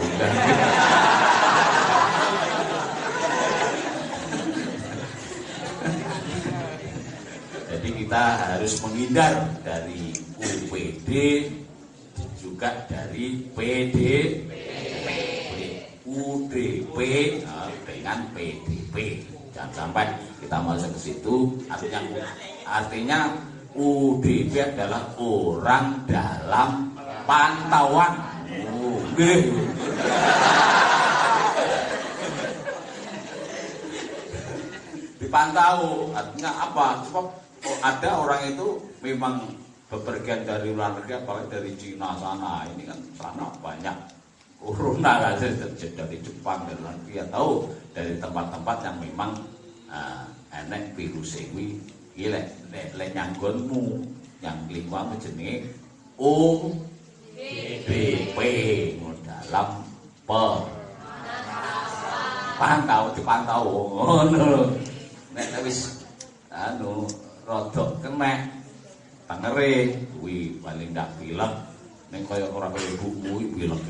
Jadi kita harus menghindar dari UPD juga dari PDP, UDP dengan PDP. Jangan sampai kita masuk ke situ. Artinya UDP adalah orang dalam pantauan. Dipantau artinya apa? Sebab ada orang itu memang bepergian dari luar negeri, apalagi dari Cina sana. Ini kan sana banyak corona kan, dari Jepang, dari luar negeri, atau dari tempat-tempat yang memang enek virus ini lek nyanggonmu yang lingkungan jenenge UDP dalam dipantau ngono. Nek wis rodok kena tengere kuwi paling ndak pilek, ning kaya ora kaya ibumu iki pilek.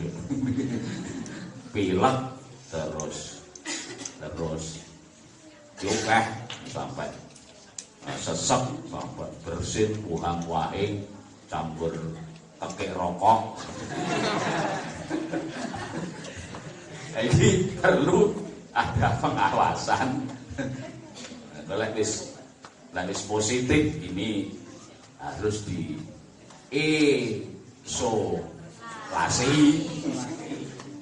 Pilek terus yukeh sampai sesek sampai bersin buang waing campur tekek rokok. Jadi perlu ada pengawasan. Kalau wis positif ini harus di isolasi.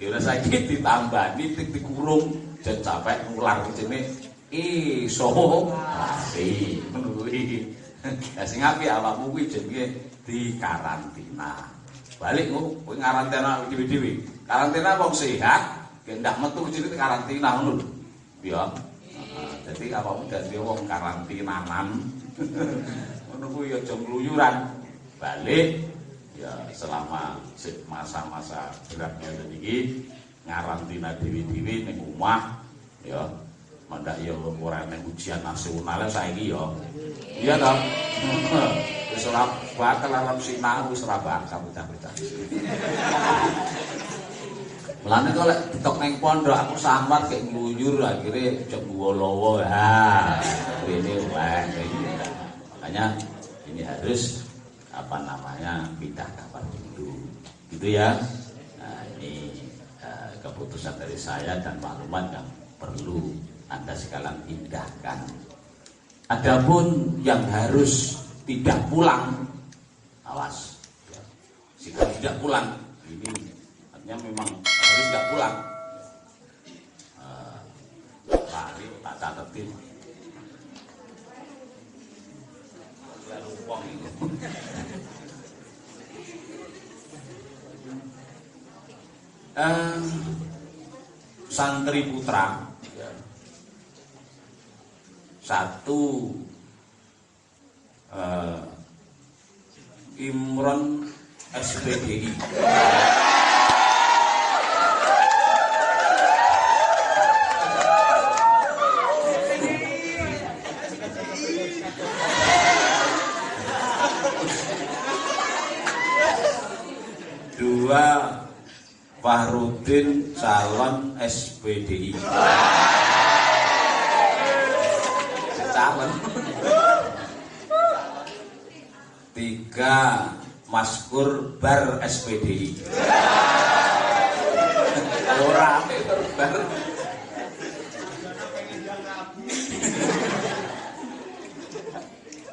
Kira saiki ditambani dikurung jan capek nular jenenge isolasi. Lah sing apik awakmu kuwi jenenge dikarantina. Balik kowe ngarantina dhewe-dhewe. Karantina wong sehat, ndak metu jenenge karantina ngono lho. Ya. Jadi awakmu dadi wong karantinanan. Ngono kuwi aja ngluyuran. Balik ya selama masa-masa beratnya iki ngarantina dhewe-dhewe ning omah ya. Mandak ya ora nek ujian nasional saiki ya. Iya toh? Wis ora bakal arep sinau wis ora bakal bocah-bocah. Mulane kok lek ditok ning pondok aku sambat kek ngluyur akhire jek guwa-lowo. Ha, rene wae. Makanya ini harus pindah kamar dulu. Gitu ya. Nah, ini keputusan dari saya dan maklumat yang perlu Anda sekalian indahkan. Adapun yang harus tidak pulang, awas. jika tidak pulang ini artinya memang harus tidak pulang. Lari tak catetin lupa itu. Santri putra satu Imron SPDI. Dua Fahrudin calon SPDI. Calon. Tiga Maskur Bar SPDI. Orang bar.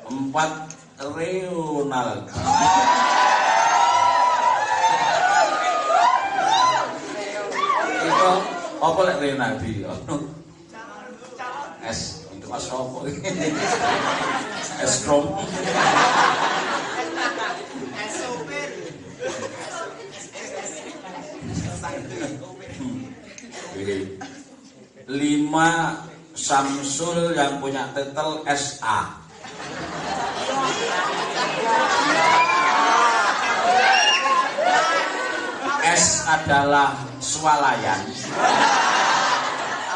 Empat Ronald. Itu apa lek Renaldi? S untuk Mas Ropo. S Krom. Lima Samsul yang punya titel SA. S adalah swalayan,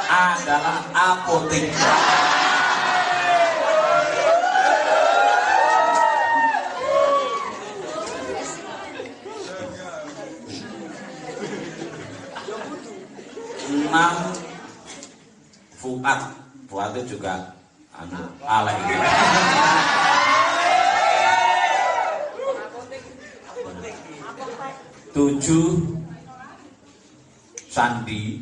A adalah apotek. Enam Fuad itu juga alay gitu. Tujuh Sandi.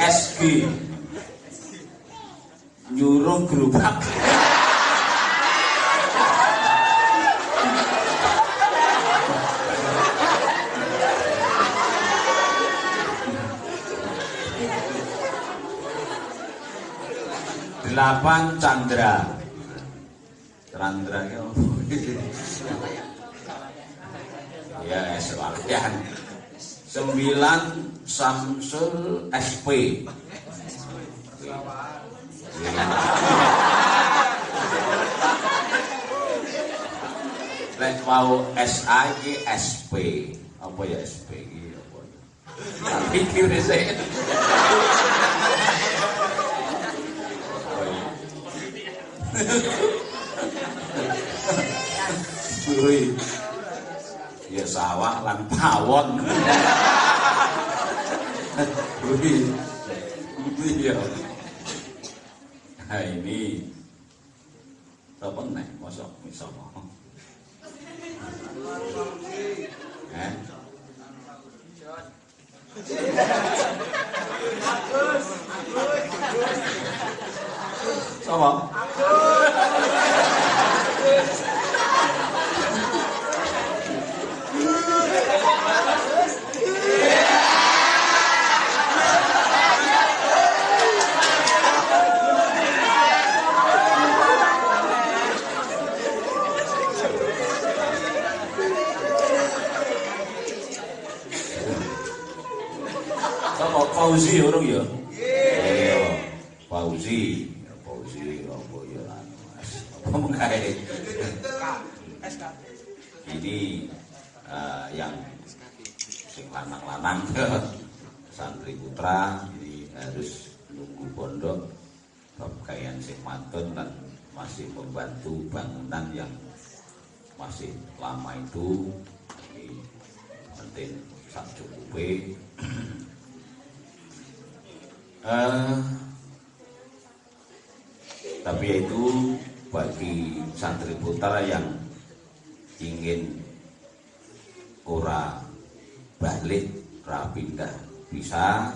SG nyuruh gerobak. Delapan Chandra ya sekalian. Sembilan Samsul SP. Lek mau SA iki SP. Apa ya SP iki apa? Tak pikir sih. Wih, ya sawah lan pawon. Wih, ya. Nah ini, apa nih? Masuk misalnya. Sama. Fauzi orang ya. Iya, Fauzi apa ya? Apa mengae? Ini yang sing lanang-lanang santri putra ini harus nunggu pondok pakaian sing mantun dan masih membantu bangunan yang masih lama itu. Ini penting sak cukupe. Tapi itu bagi santri putra yang ingin ora balik, ora pindah bisa,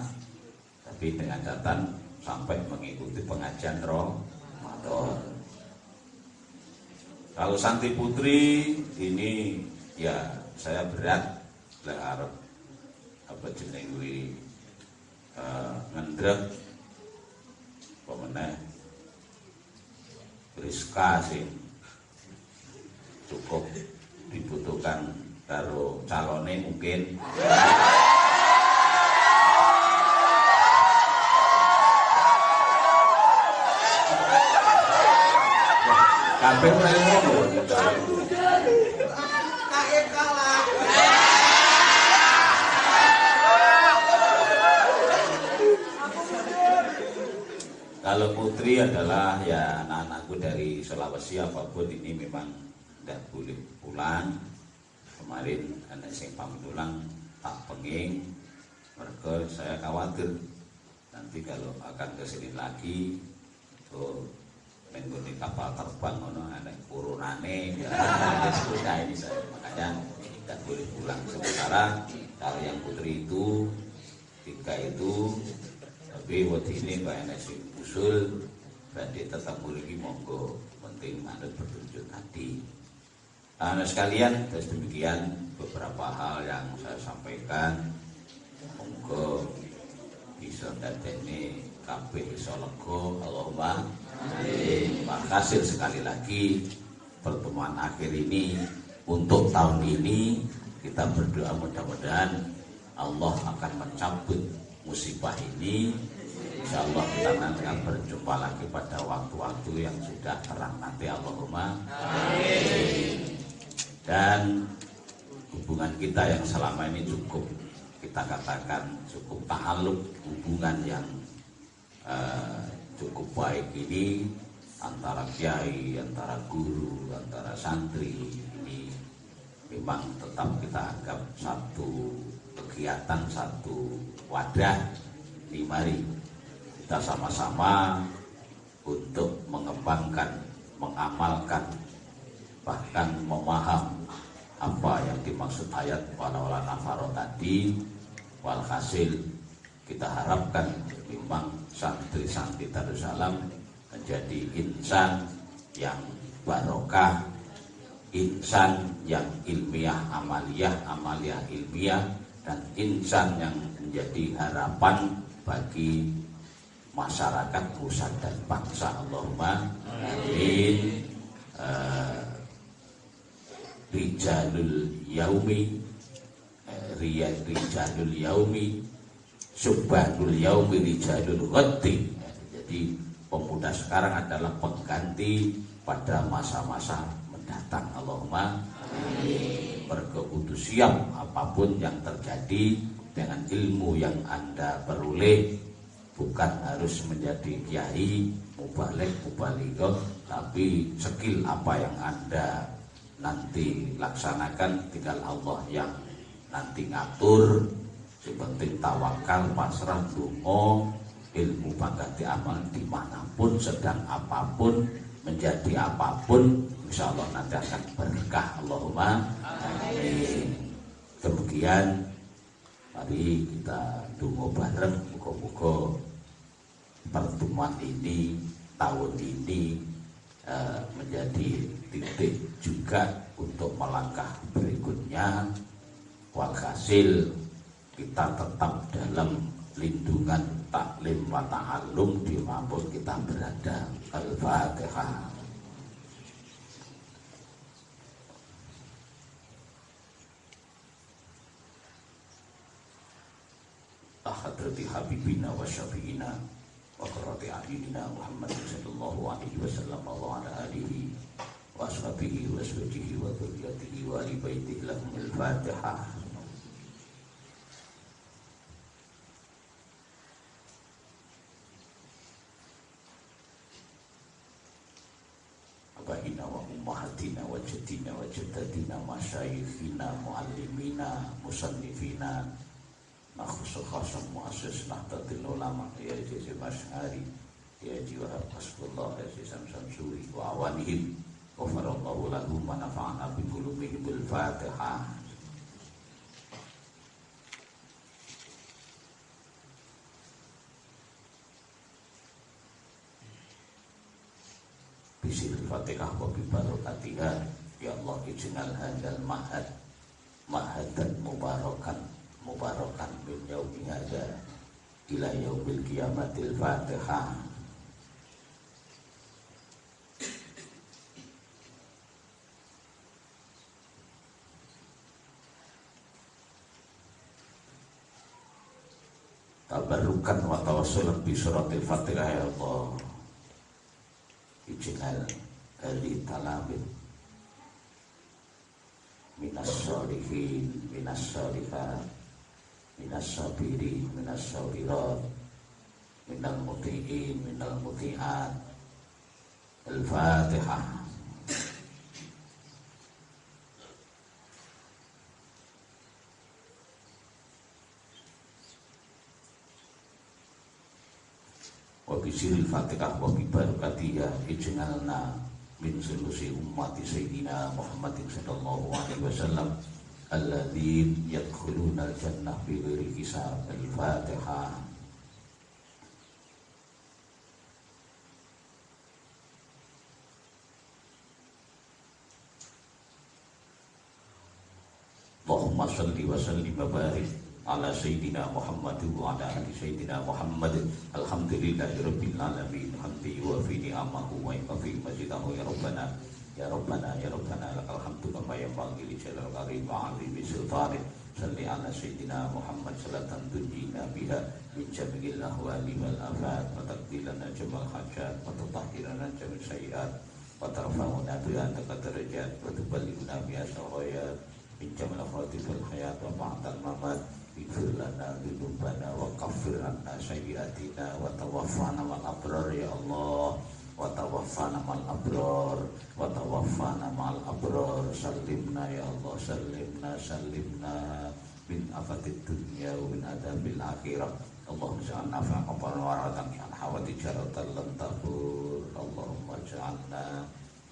tapi dengan catatan sampai mengikuti pengajian Ramadan. Kalau Santi Putri ini ya saya berat lah harap apa jeneng kuwi ngendrek pemenang Rizka sih cukup dibutuhkan karo calone mungkin. Kabeh mulai ngono. Kalau putri adalah ya anak-anakku dari Sulawesi apapun ini memang tidak boleh pulang. Kemarin anak sing pamit pulang tak penging, mereka saya khawatir nanti kalau akan ke sini lagi tuh mengguni kapal terbang ono anak coronane ya susah ini saya makanya tidak boleh pulang. Sementara kalau yang putri itu 3 itu tapi waktu ini banyak sing usul berarti tetap boleh monggo penting manut petunjuk tadi. Nah sekalian terus demikian beberapa hal yang saya sampaikan monggo bisa dadene kabeh iso lega Allahumma amin. Makasih sekali lagi pertemuan akhir ini untuk tahun ini kita berdoa mudah-mudahan Allah akan mencabut musibah ini. Insyaallah kita nanti akan berjumpa lagi pada waktu-waktu yang sudah terang nanti Allahumma amin. Dan hubungan kita yang selama ini cukup kita katakan cukup ta'alluq, hubungan yang cukup baik ini antara kiai, antara guru, antara santri ini memang tetap kita anggap satu kegiatan, satu wadah. Mari kita sama-sama untuk mengembangkan, mengamalkan, bahkan memaham apa yang dimaksud ayat wala nafaro tadi. Walhasil kita harapkan memang santri-santri Darussalam menjadi insan yang barokah, insan yang ilmiah amaliyah, amaliyah ilmiah, dan insan yang menjadi harapan bagi masyarakat, pusat dan bangsa. Allahumma amin. Rijalul yaumi rijalul yaumi subhanul yaumi rijalul ghaddi. Jadi pemuda sekarang adalah pengganti pada masa-masa mendatang. Allahumma amin. Berkeputus siap apapun yang terjadi dengan ilmu yang Anda peroleh, bukan harus menjadi kiai, mubaligh, mubalighah, tapi skill apa yang Anda nanti laksanakan tinggal Allah yang nanti ngatur. Yang penting tawakal, pasrah, donga, ilmu pangkat amal dimanapun, sedang apapun, menjadi apapun, insya Allah nanti akan berkah. Allahumma amin. Demikian mari kita donga bareng, muga-muga pertemuan ini tahun ini menjadi titik juga untuk melangkah berikutnya. Walhasil kita tetap dalam lindungan taklim wa ta'allum dimanapun kita berada. Al-Fatihah. Hadrati Habibina wa Syafi'ina wa qurrati a'yunina Muhammad sallallahu alaihi wasallam wa ala alihi wa ashabihi wa sahbihi wa dzurriyyatihi wa ali baitihi lahumul Fatihah. Abaina wa ummahatina wa jaddina wa jaddatina masyayikhina muallimina musannifina makhusus khasam muassis Nahdlatul Ulama ya Jazim Asy'ari ya Jiwa Hasbullah ya Samsam Suri wa awanihim wa farallahu lahum wa nafa'ana bi qulubihim bil Fatihah. bismil Fatihah wa bi barakatiha. Ya Allah ij'al hadzal mahadan mubarakan min yaumi hadza ila yaumil qiyamatil Fatihah. Tabarukan wa tawassulan bi suratil Fatihah. Ya Allah ij'al ahli talamin minas sholihin minas sholihat minas sabirin minas sabirat minal muti'in minal muti'at. Al-Fatihah. Wa bisiril Fatihah wa bi barakatiha ij'alna min sulusi ummati Sayyidina Muhammadin sallallahu alaihi wasallam alladzina yadkhuluna al-jannah bi ghairi hisab. Al-Fatihah. Allahumma shalli wa sallim wa barik ala Sayyidina Muhammad wa ala ali Sayyidina Muhammad. Alhamdulillahi Rabbil Alamin. Hamdi wa fi ni'amahu wa fi majidahu. Ya Rabbana ya Rabbana ya Rabbana lakal hamdu kama yanbaghi li jalal karim wa 'azimi sultanik. Salli ala Sayyidina Muhammad salatan tunjina biha min jami'il ahwali wal afat wa taqdilana jamal hajat wa tutahhirana jamil sayyiat wa tarfa'una biha darajat wa tuballighuna biha syarayat min jamal khatifil hayat wa ba'dal mamat. Ighfir lana dzunubana wa kaffir anna sayyi'atina wa tawaffana mal abrar. Ya Allah wa tawaffana mal abrar wa tawaffana mal abrar. Sallimna ya Allah sallimna min afatid dunya wa min adabil akhirah. Allahumma ja'alna fa'aqan waratan an hawati jaratan lan tabur. Allahumma ja'alna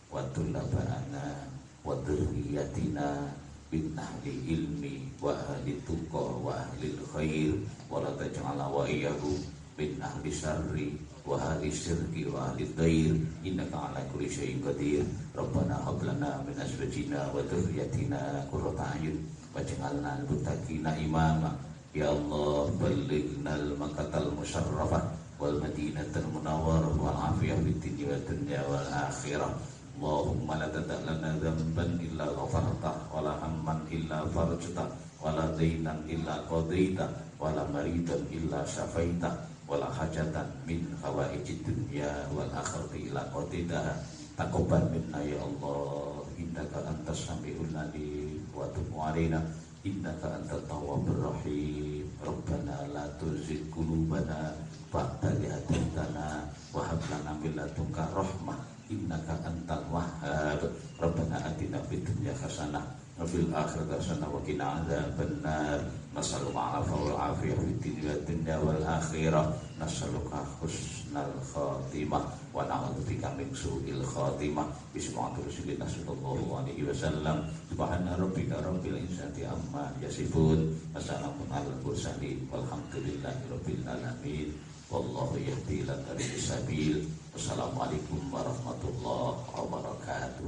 wa tullabana wa dhurriyyatina bin ahli ilmi wa ahli tuqa wa ahli khair wa la taj'ala wa iyyahu bin ahli syarri wa ahli syirki wa ahli dair. Innaka ala kulli syai'in qadir. Rabbana hab lana min azwajina wa dhurriyyatina qurrata a'yun waj'alna lil muttaqina imama. Ya Allah ballighna al-makkatal musyarrafah wal madinatal munawwarah wal afiyah fid dunya wal akhirah. Allahumma la tada' lana dhanban illa ghafartah wa la hamman illa farajtah wa la daynan illa qadaitah wa la maridan illa syafaitah wa la hajatan min hawaijid dunya wal akhirati illa qadaitah. Taqabbal minna ya Allah innaka antas sami'ul alim wa tub 'alaina innaka antat tawwabur rahim. Rabbana la tuzigh qulubana ba'da idh hadaytana wa hab lana min ladunka rahmah innaka antal wahhab. Rabbana atina fid dunya hasanah wa fil akhirati hasanah wa qina adzabannar. Nas'aluka al-'afwa wal 'afiyah fid dunya wal akhirah. Nas'aluka husnal khatimah wa na'udzubika min su'il khatimah. Bismillahirrahmanirrahim. Sallallahu alaihi wasallam. Subhana rabbika rabbil izzati amma yasifun. Wassalamun alal mursalin walhamdulillahi rabbil alamin. Wallahu yahdi ila tariqis sabil. Wassalamualaikum warahmatullahi wabarakatuh.